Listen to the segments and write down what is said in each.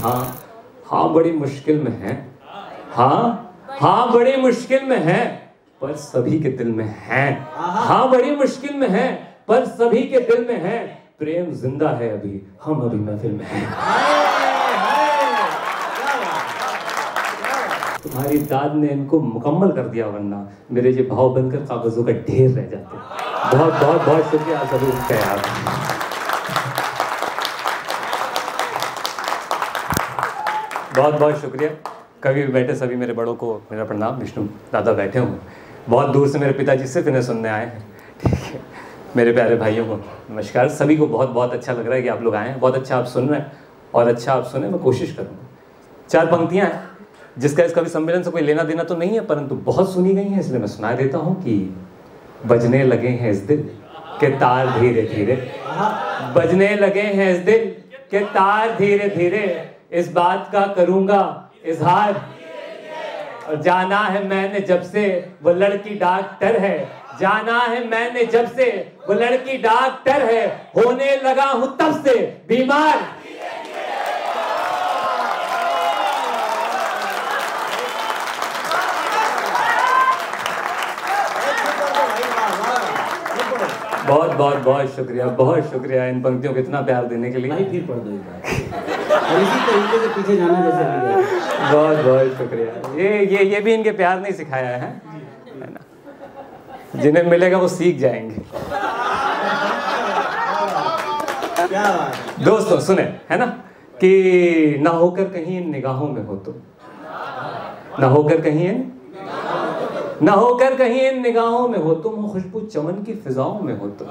हाँ हाँ बड़ी मुश्किल में है, हाँ बड़ी मुश्किल में है, पर सभी के दिल में है। हाँ बड़ी मुश्किल में है, पर सभी के दिल में है। प्रेम जिंदा है अभी, हम अभी महफिल में हैं। तुम्हारी दाद ने इनको मुकम्मल कर दिया, वरना मेरे ये भाव बनकर कागजों का ढेर रह जाते। बहुत बहुत बहुत शुक्रिया जरूर का यार। बहुत बहुत शुक्रिया। कभी भी बैठे सभी मेरे बड़ों को मेरा प्रणाम। विष्णु दादा बैठे हूँ, बहुत दूर से मेरे पिताजी सिर्फ इन्हें सुनने आए हैं। ठीक है, मेरे प्यारे भाइयों को नमस्कार। सभी को बहुत बहुत अच्छा लग रहा है कि आप लोग आए हैं। बहुत अच्छा आप सुन रहे हैं और अच्छा आप सुने, मैं कोशिश करूँगा। 4 पंक्तियाँ हैं जिसका इस कवि सम्मेलन से कोई लेना देना तो नहीं है, परंतु बहुत सुनी गई हैं, इसलिए मैं सुना देता हूँ कि बजने लगे हैं इस दिल के तार धीरे धीरे, बजने लगे हैं इस दिल के तार धीरे धीरे, इस बात का करूँगा इजहार। और जाना है मैंने जब से वो लड़की डॉक्टर है, जाना है मैंने जब से वो लड़की डॉक्टर है, होने लगा हूँ तब से बीमार। बहुत बहुत बहुत शुक्रिया इन पंक्तियों को इतना प्यार देने के लिए। फिर पढ़ दो और इसी तरीके से पीछे जाना जैसे। बहुत बहुत शुक्रिया। ये भी इनके प्यार नहीं सिखाया है ना, जिन्हें मिलेगा वो सीख जाएंगे। दोस्तों सुने, है ना, कि ना होकर कहीं इन निगाहों में हो तुम, ना होकर कहीं इन निगाहों में हो तुम, हो खुशबू चमन की फिजाओं में हो तुम,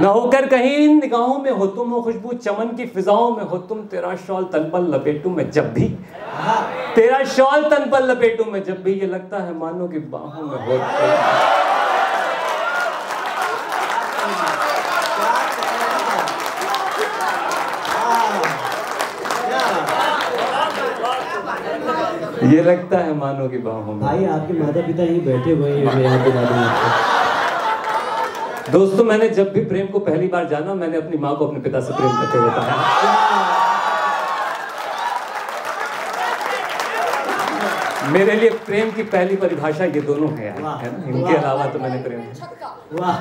ना होकर कहीं इन निगाहों में हो तुम, हो खुशबू चमन की फिजाओं में हो तुम। तेरा शॉल तन पर लपेटूं मैं जब भी, तेरा शॉल तन पर लपेटूं मैं जब भी, ये लगता है मानो कि बाहों में हो तुम। ये लगता है मानो की बाहों में। भाई आपके माता पिता यहीं बैठे हुए हैं, याद दिला दूं। दोस्तों मैंने जब भी प्रेम को पहली बार जाना, मैंने अपनी माँ को अपने पिता से प्रेम करते हुए पाया। मेरे लिए प्रेम की पहली परिभाषा ये दोनों है यार, है ना, इनके अलावा तो मैंने प्रेम। वाह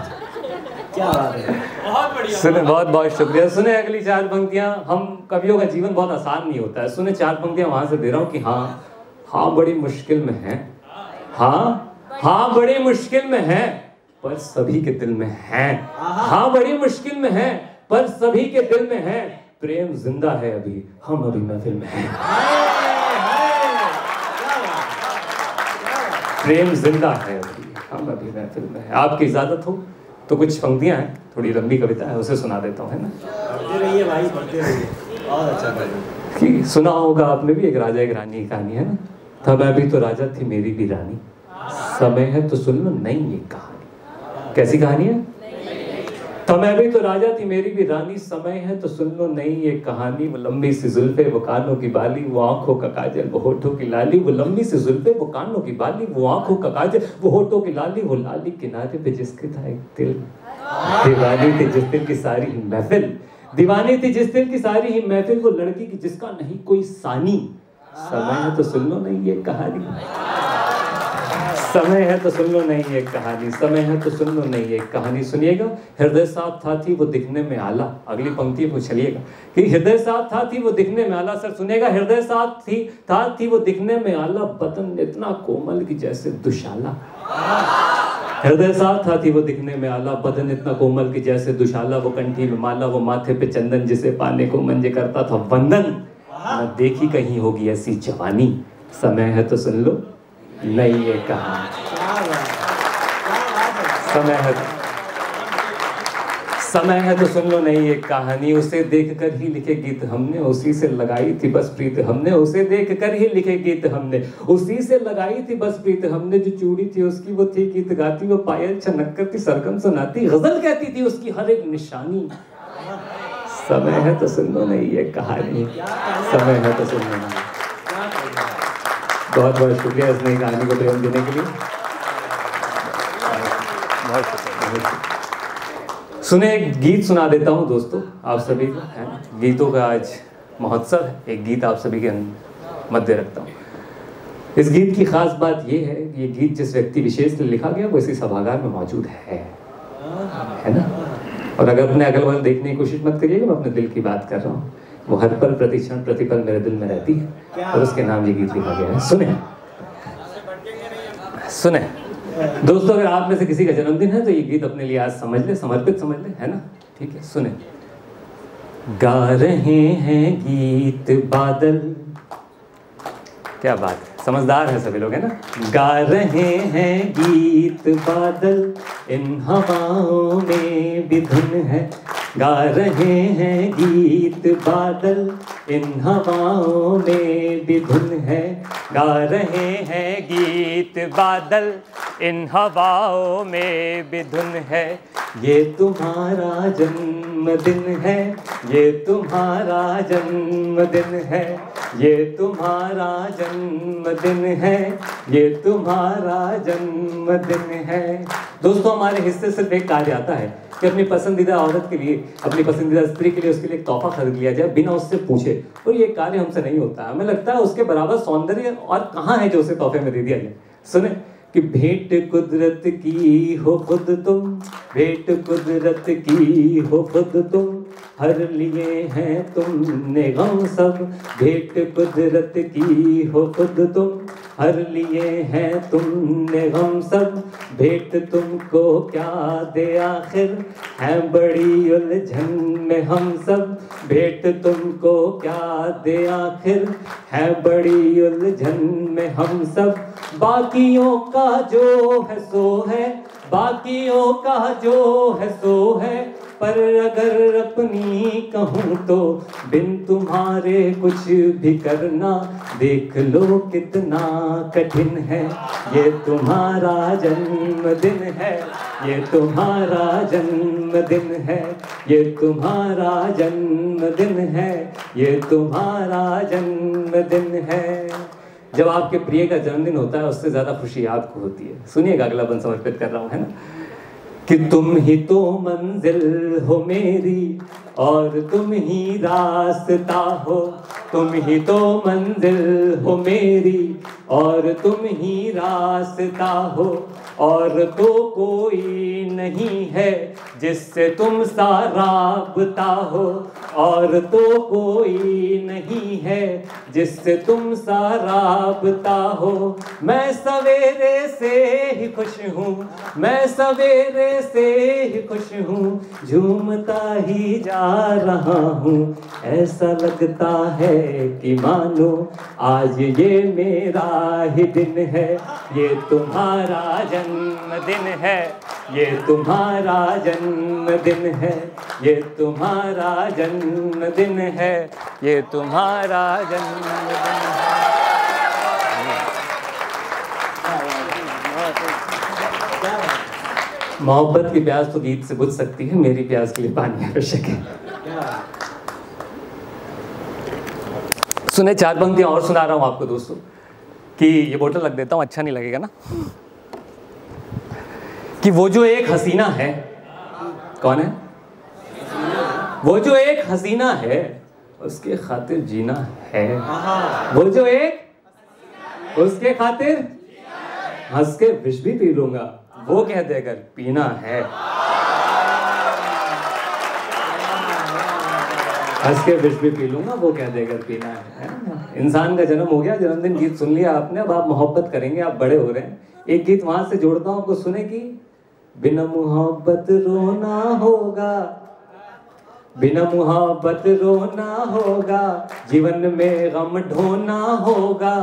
क्या बात है, बहुत बढ़िया। सुने, बहुत बहुत शुक्रिया। सुने अगली 4 पंक्तियां। हम कवियों का जीवन बहुत आसान नहीं होता है। सुने 4 पंक्तियां वहां से दे रहा हूँ कि हाँ बड़ी मुश्किल में है, हाँ बड़ी मुश्किल में है, पर सभी के दिल में है। हाँ बड़ी मुश्किल में है, पर सभी के दिल में है। प्रेम जिंदा है अभी, हम अभी महफिल में हैं। प्रेम जिंदा है अभी, हम अभी महफिल में हैं। आपकी इजाजत हो तो कुछ पंक्तियां हैं, थोड़ी लंबी कविता है, उसे सुना देता हूँ, है ना। पढ़ते रहिए भाई, पढ़ते रहिए, बहुत अच्छा करिए। कि सुना होगा आपने भी, एक राजा एक रानी की कहानी, है ना। था मैं भी तो राजा, थी मेरी भी रानी, समय है तो सुन लो नई ये कहानी। कैसी कहानी है? था मैं भी तो राजा, थी मेरी भी रानी, समय है तो सुन लो नई ये कहानी। वो लंबी सी जुल्फे, वो कानों की बाली, वो आंखों का काजल, वो होठों की लाली। वो लंबी सी जुल्फे, वो कानों की बाली, वो आंखों का काजल, वो होठों की लाली। वो लाली किनारे पे जिसके था एक दिल, दीवानी थी जिस दिल की सारी ही महफिल, दीवानी थी जिस दिल की सारी ही महफिल। वो लड़की की जिसका नहीं कोई सानी, समय है तो सुन लो नहीं ये कहानी, समय है तो सुन लो नहीं ये कहानी, समय है तो सुन लो नहीं ये कहानी। सुनिएगा, हृदय साफ था थी वो दिखने में आला। अगली पंक्ति को चलिएगा कि हृदय साफ था थी वो दिखने में आला। सर सुनिएगा, हृदय साफ थी वो दिखने में आला, बदन इतना कोमल की जैसे दुशाला। हृदय साफ था थी वो दिखने में आला, बदन इतना कोमल की जैसे दुशाला। वो कंठी में माला, वो माथे पे चंदन, जिसे पाने को मंजे करता था वंदन। न देखी कहीं होगी ऐसी जवानी, समय है तो सुन लो नहीं ये कहानी। समय है तो सुन लो नहीं ये कहानी। उसे देखकर ही लिखे गीत हमने, उसी से लगाई थी बस प्रीत हमने। उसे देखकर ही लिखे गीत हमने, उसी से लगाई थी बस प्रीत हमने। जो चूड़ी थी उसकी वो थी गीत गाती, वो पायल छनक कर थी सरगम सुनाती, गजल कहती थी उसकी हर एक निशानी। समय है तो सुन लो नहीं ये कहानी, समय है तो सुन लो नहीं। बहुत बहुत शुक्रिया इस नई कहानी को प्रेम देने के लिए। बहुत शुक्रिया। सुने, एक गीत सुना देता हूँ दोस्तों आप सभी को, है गीतों का आज महोत्सव है, एक गीत आप सभी के मध्य रखता हूँ। इस गीत की खास बात ये है कि ये गीत जिस व्यक्ति विशेष से लिखा गया वो इसी सभागार में मौजूद है ना। और अगर अपने अगल बगल देखने की कोशिश मत करिएगा, मैं अपने दिल की बात कर रहा हूँ। वो हर पल प्रतिक्षण प्रतिपल मेरे दिल में रहती है और उसके नाम ये गीत लिखा गया है। सुने सुने दोस्तों, अगर आप में से किसी का जन्मदिन है तो ये गीत अपने लिए आज समझ ले, समर्पित समझ ले, है ना। ठीक है, सुने। गा रहे हैं गीत बादल, क्या बात है, समझदार है सभी लोग, है ना। गा रहे हैं गीत बादल, इन हवाओं में भी धुन है। गा रहे हैं गीत बादल, इन हवाओं में भी धुन है। गा रहे हैं गीत बादल, इन हवाओं में भी धुन है। ये तुम्हारा जन्मदिन है, ये तुम्हारा जन्मदिन है, ये तुम्हारा जन्मदिन है, ये तुम्हारा जन्मदिन है। दोस्तों, हमारे हिस्से सिर्फ एक कार्य आता है कि अपनी पसंदीदा औरत के लिए, अपनी पसंदीदा स्त्री के लिए उसके लिए एक तोहफा खरीद लिया जाए बिना उससे पूछे। और ये कार्य हमसे नहीं होता। हमें लगता है उसके बराबर सौंदर्य और कहाँ है जो उसे तोहफे में दे दिया जाए। सुने कि भेंट कुदरत की हो खुद तुम, भेंट कुदरत की हो खुद तुम, हर लिए हैं तुमने गम सब। भेंट कुदरत की हो खुद तुम, हर लिए हैं तुमने गम सब। भेंट तुमको क्या दे आखिर, है बड़ी उलझन में हम सब। भेंट तुमको क्या दे आखिर, है बड़ी उलझन में हम सब। बाकियों का जो है सो है, बाकियों का जो है सो है, पर अगर अपनी कहूँ तो बिन तुम्हारे कुछ भी करना देख लो कितना कठिन है। ये तुम्हारा जन्मदिन है, ये तुम्हारा जन्मदिन है, ये तुम्हारा जन्मदिन है, ये तुम्हारा जन्मदिन है। जब आपके प्रिय का जन्मदिन होता है उससे ज्यादा खुशी आपको होती है। सुनिएगा, अगला बंद समर्पित कर रहा हूँ, है ना। कि तुम ही तो मंजिल हो मेरी और तुम ही रास्ता हो। तुम ही तो मंजिल हो मेरी और तुम ही रास्ता हो। और तो कोई नहीं है जिससे तुम सा राबता हो। और तो कोई नहीं है जिससे तुम सा राबता हो। मैं सवेरे से ही खुश हूँ, मैं सवेरे से ही खुश हूँ, झूमता ही जा रहा हूँ। ऐसा लगता है कि मानो आज ये मेरा ही दिन है। ये तुम्हारा जन्मदिन है, ये तुम्हारा जन्मदिन है, ये तुम्हारा जन्मदिन है, ये तुम्हारा जन्मदिन है। मोहब्बत की प्यास तो गीत से बुझ सकती है, मेरी प्यास के लिए पानी आवश्यक है। सुने, 4 पंक्तियां और सुना रहा हूं आपको दोस्तों, कि ये बोतल रख देता हूं, अच्छा नहीं लगेगा ना। कि वो जो एक हसीना है, कौन है वो जो एक हसीना है, उसके खातिर जीना है। वो जो एक, उसके खातिर हंस के विष भी पी लूंगा, वो कह दे अगर पीना है। हंस के विष भी पी लूंगा, वो कह दे अगर पीना है। इंसान का जन्म हो गया, जन्मदिन गीत सुन लिया आपने, अब आप मोहब्बत करेंगे, आप बड़े हो रहे हैं। एक गीत वहां से जोड़ता हूं आपको, सुने कि बिना मोहब्बत रोना होगा, बिना मोहब्बत रोना होगा, जीवन में गम ढोना होगा।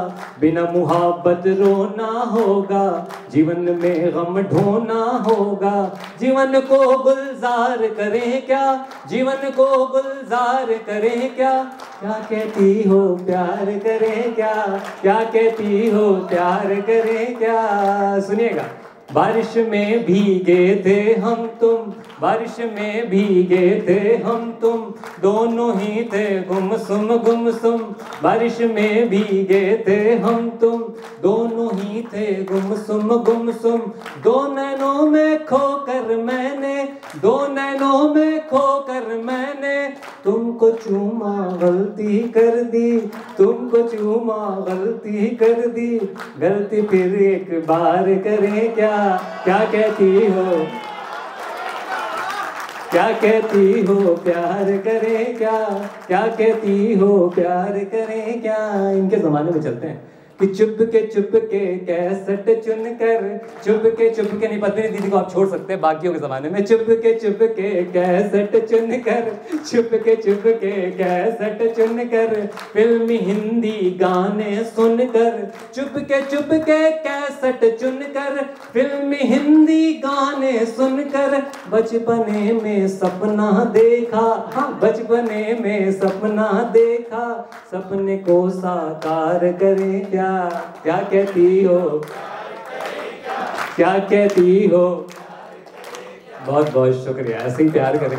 बिना मोहब्बत रोना होगा, जीवन में गम ढोना होगा। जीवन को गुलजार करें क्या, जीवन को गुलजार करें क्या, क्या कहती हो प्यार करें क्या, क्या कहती हो प्यार करें क्या। सुनिएगा, बारिश में भीगे थे हम तुम, बारिश में भीगे थे हम तुम दोनों ही थे गुमसुम। बारिश में भीगे थे हम तुम दोनों ही थे गुमसुम। दो नैनों में खोकर मैंने तुमको चूमा गलती कर दी। गलती फिर एक बार करें क्या कहती हो प्यार करें क्या। इनके जमाने में चलते हैं कि चुप के कैसेट चुनकर चुप के नहीं, पत्नी दीदी को आप छोड़ सकते हैं बाकियों के जमाने में। चुप के कैसेट चुनकर चुप के कैसेट चुनकर फिल्मी हिंदी गाने सुनकर। चुप के कैसेट चुनकर फिल्मी हिंदी गाने सुनकर बचपने में सपना देखा सपने को साकार करें क्या कहती हो। बहुत बहुत शुक्रिया, ऐसे ही प्यार करें।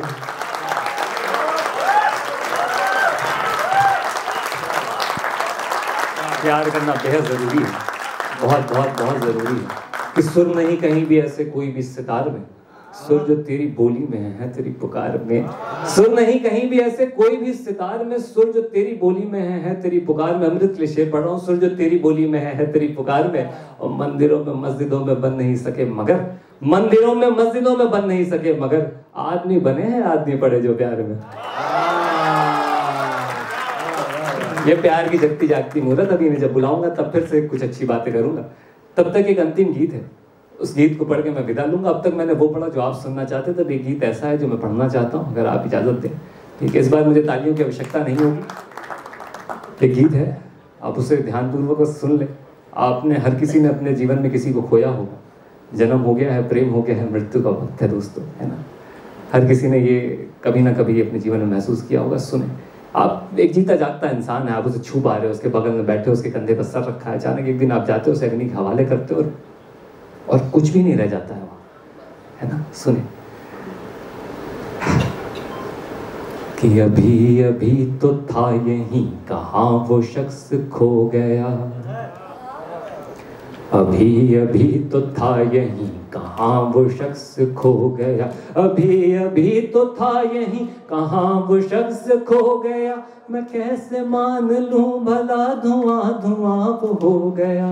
प्यार करना बेहद जरूरी है, बहुत जरूरी है कि सुर नहीं कहीं भी ऐसे कोई भी सितार में, सुर जो तेरी बोली में है तेरी पुकार में। सुर नहीं कहीं भी ऐसे कोई भी सितार में, सुर जो तेरी बोली में है तेरी पुकार में। अमृत के लिए शेर पढ़ रहा हूँ, सुर जो तेरी बोली में है तेरी पुकार में। और मंदिरों में मस्जिदों में बन नहीं सके मगर आदमी बने हैं आदमी पड़े जो प्यार में। ये प्यार की जगती जागती मूरत। अभी मैं जब बुलाऊंगा तब फिर से कुछ अच्छी बातें करूंगा। तब तक एक अंतिम गीत है, उस गीत को पढ़ के मैं विदा लूंगा। अब तक मैंने वो पढ़ा जो आप सुनना चाहते थे, तो एक गीत ऐसा है जो मैं पढ़ना चाहता हूँ, अगर आप इजाजत दें। ठीक है, इस बार मुझे तालियों की आवश्यकता नहीं होगी। एक गीत है, आप उसे ध्यानपूर्वक सुन लें। आपने हर किसी ने अपने जीवन में किसी को खोया होगा, जन्म हो गया है, प्रेम हो गया है, मृत्यु का वक्त है दोस्तों, है ना। हर किसी ने ये कभी ना कभी अपने जीवन में महसूस किया होगा। सुने, आप एक जीता जागता इंसान है, आप उसे छू पा रहे हो, उसके बगल में बैठे हो, उसके कंधे पर सर रखा है। अचानक एक दिन आप जाते हो, उसे अग्नि के हवाले करते हो और कुछ भी नहीं रह जाता है वहां, है ना। सुने कि अभी अभी तो था यहीं, कहाँ वो शख्स खो गया। अभी अभी तो था यहीं, कहाँ वो शख्स खो गया। अभी अभी तो था यहीं, कहाँ वो शख्स खो गया। मैं कैसे मान लूं भला धुआं धुआं वो हो गया।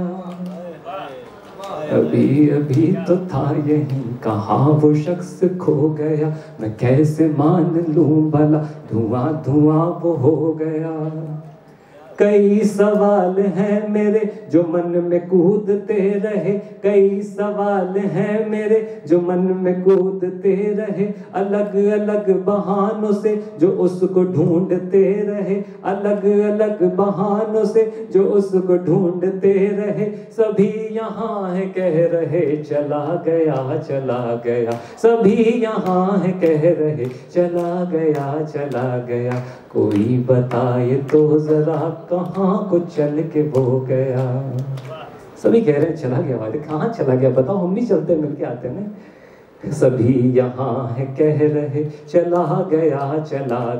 अभी अभी तो था यहीं, कहाँ वो शख्स खो गया। मैं कैसे मान लूं भला धुआं धुआं वो हो गया। कई सवाल हैं मेरे जो मन में कूदते रहे। कई सवाल हैं मेरे जो मन में कूदते रहे। अलग अलग बहानों से जो उसको ढूंढते रहे। अलग अलग बहानों से जो उसको ढूंढते रहे। सभी यहाँ है कह रहे चला गया चला गया। सभी यहाँ है कह रहे चला गया। कोई बताए तो जरा कहाँ को चल के वो गया। सभी कह रहे हैं चला गया, वाले कहाँ चला गया बताओ, हम भी चलते मिलके आते हैं। सभी यहाँ है कह रहे चला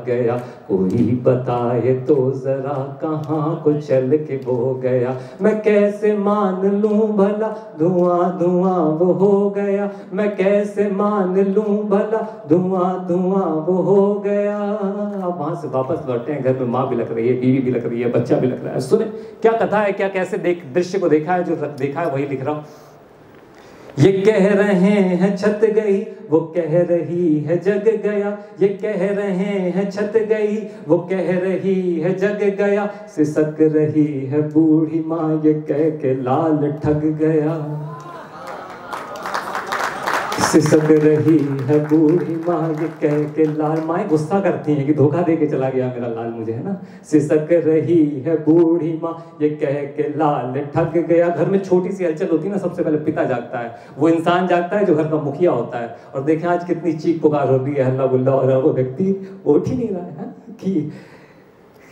गया। कोई बताए तो जरा कहाँ को चल के वो गया। मैं कैसे मान लूं भला धुआं धुआं वो हो गया। मैं कैसे मान लूं भला धुआं धुआं वो हो गया। अब वहां से वापस लौटे हैं, घर में माँ भी लग रही है, बीवी भी लग रही है, बच्चा भी लग रहा है। सुने क्या कथा है, क्या कैसे दृश्य को देखा है, जो देखा है वही लिख रहा हूँ। ये कह रहे हैं छत गई, वो कह रही है जग गया। ये कह रहे हैं छत गई, वो कह रही है जग गया। सिसक रही है बूढ़ी माँ, ये कह के लाल ठग गया। सिसक रही है बूढ़ी माँ, ये कह के लाल। माँ गुस्सा करती हैं कि धोखा दे के चला गया मेरा लाल मुझे, है ना। सिसक रही है बूढ़ी माँ, ये कह के लाल ठग गया। घर में छोटी सी हलचल होती है ना, सबसे पहले पिता जागता है। वो इंसान जागता है जो घर का मुखिया होता है। और देखें आज कितनी चीख पुकार हो रही है, हल्ला गुल्ला, और वो व्यक्ति उठ ही नहीं रहा है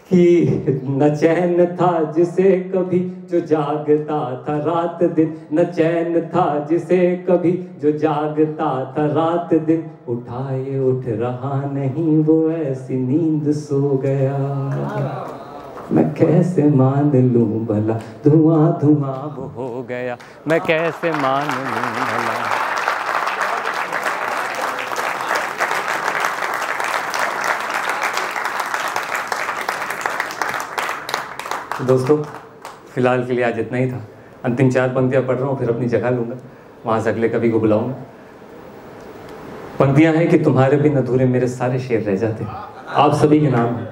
कि न चैन था जिसे कभी जो जागता था रात दिन, न चैन था जिसे कभी जो जागता था रात दिन, उठाए उठ रहा नहीं वो ऐसी नींद सो गया। मैं कैसे मान लूं भला धुआं धुआं वो हो गया, मैं कैसे मान लूं भला। दोस्तों फिलहाल के लिए आज इतना ही था। अंतिम 4 पंक्तियां पढ़ रहा हूँ, फिर अपनी जगह लूंगा, वहां से अगले कवि को बुलाऊंगा। पंक्तियां हैं कि तुम्हारे बिन अधूरे मेरे सारे शेर रह जाते, आप सभी के नाम है।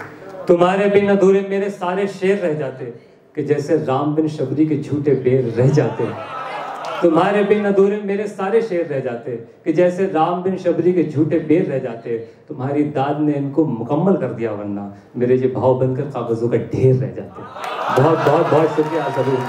तुम्हारे बिन अधूरे मेरे सारे शेर रह जाते, कि जैसे राम बिन शबरी के झूठे बेर रह जाते। तुम्हारे बिन अधूरे मेरे सारे शेर रह जाते, कि जैसे राम बिन शबरी के झूठे बेर रह जाते। तुम्हारी दाद ने इनको मुकम्मल कर दिया, वरना मेरे ये भाव बनकर कागजों का ढेर रह जाते। बहुत बहुत बहुत शुक्रिया जरूर।